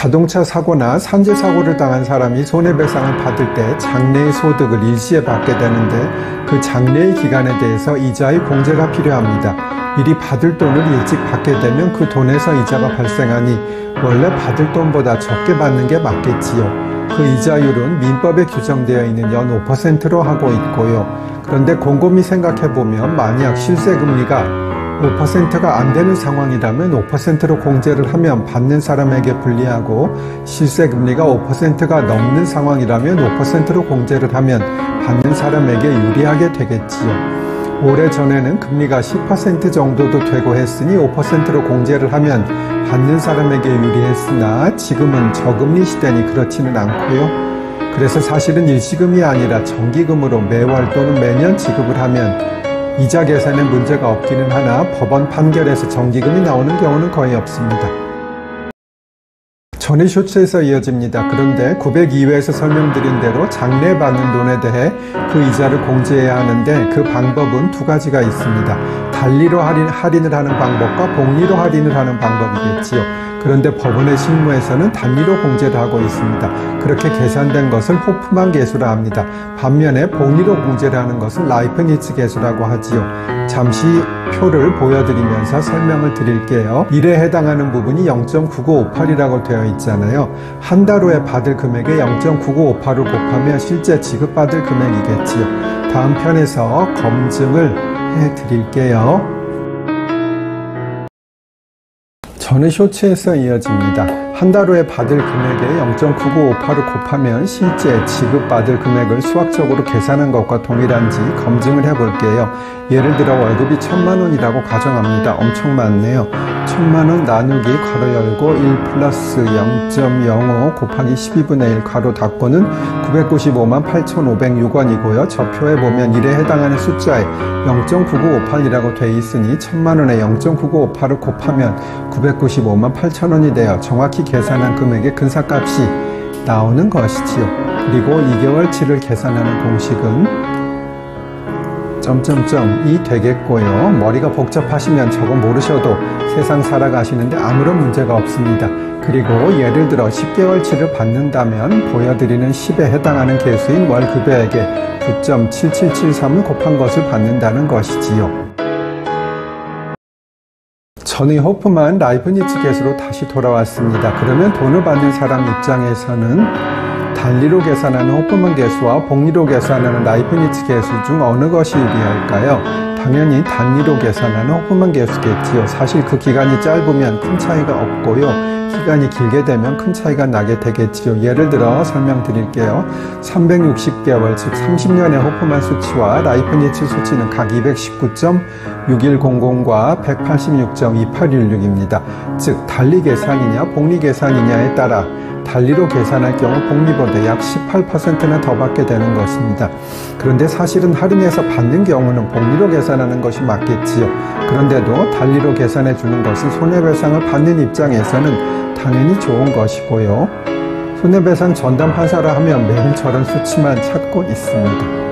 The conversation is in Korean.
자동차 사고나 산재 사고를 당한 사람이 손해배상을 받을 때 장래의 소득을 일시에 받게 되는데 그 장래의 기간에 대해서 이자의 공제가 필요합니다. 미리 받을 돈을 일찍 받게 되면 그 돈에서 이자가 발생하니 원래 받을 돈보다 적게 받는 게 맞겠지요. 그 이자율은 민법에 규정되어 있는 연 5%로 하고 있고요. 그런데 곰곰이 생각해보면 만약 실세금리가 5%가 안 되는 상황이라면 5%로 공제를 하면 받는 사람에게 불리하고 실세금리가 5%가 넘는 상황이라면 5%로 공제를 하면 받는 사람에게 유리하게 되겠지요. 오래전에는 금리가 10% 정도도 되고 했으니 5%로 공제를 하면 받는 사람에게 유리했으나 지금은 저금리 시대니 그렇지는 않고요. 그래서 사실은 일시금이 아니라 정기금으로 매월 또는 매년 지급을 하면 이자 계산에 문제가 없기는 하나 법원 판결에서 정기금이 나오는 경우는 거의 없습니다. 전의 쇼츠에서 이어집니다. 그런데 902회에서 설명드린 대로 장래 받는 돈에 대해 그 이자를 공제해야 하는데 그 방법은 두 가지가 있습니다. 단리로 할인을 하는 방법과 복리로 할인을 하는 방법이겠지요. 그런데 법원의 실무에서는 단리로 공제를 하고 있습니다. 그렇게 계산된 것을 호프만 계수라 합니다. 반면에 복리로 공제를 하는 것은 라이프니츠 계수라고 하지요. 잠시 표를 보여드리면서 설명을 드릴게요. 일에 해당하는 부분이 0.9958이라고 되어 있잖아요. 한 달 후에 받을 금액에 0.9958을 곱하면 실제 지급받을 금액이겠지요. 다음 편에서 검증을 해드릴게요. 전의 쇼츠에서 이어집니다. 한 달 후에 받을 금액에 0.9958을 곱하면 실제 지급받을 금액을 수학적으로 계산한 것과 동일한지 검증을 해볼게요. 예를 들어 월급이 1000만원이라고 가정합니다. 엄청 많네요. 1000만원 나누기 괄호 열고 1 플러스 0.05 곱하기 12분의 1 괄호 닫고는 995만 8,506원이고요. 저 표에 보면 1에 해당하는 숫자에 0.9958이라고 돼 있으니 1000만원에 0.9958을 곱하면 995만 8천원이 되어 정확히 계산한 금액의 근사값이 나오는 것이지요. 그리고 2개월치를 계산하는 공식은 점점점이 되겠고요. 머리가 복잡하시면 저거 모르셔도 세상 살아가시는데 아무런 문제가 없습니다. 그리고 예를 들어 10개월치를 받는다면 보여드리는 10에 해당하는 개수인 월급액에 9.7773을 곱한 것을 받는다는 것이지요. 전의 호프만 라이프니츠 계수로 다시 돌아왔습니다. 그러면 돈을 받는 사람 입장에서는 단리로 계산하는 호프만 계수와 복리로 계산하는 라이프니츠 계수 중 어느 것이 유리할까요? 당연히 단리로 계산하는 호프만 계수겠지요. 사실 그 기간이 짧으면 큰 차이가 없고요. 기간이 길게 되면 큰 차이가 나게 되겠지요. 예를 들어 설명드릴게요. 360개월 즉 30년의 호프만 수치와 라이프니츠 수치는 각 219.6100과 186.2816입니다. 즉 단리 계산이냐 복리 계산이냐에 따라 단리로 계산할 경우 복리보다 약 18%나 더 받게 되는 것입니다. 그런데 사실은 할인해서 받는 경우는 복리로 계산하는 것이 맞겠지요. 그런데도 단리로 계산해 주는 것은 손해배상을 받는 입장에서는 당연히 좋은 것이고요. 손해배상 전담 판사라 하면 매일 저런 수치만 찾고 있습니다.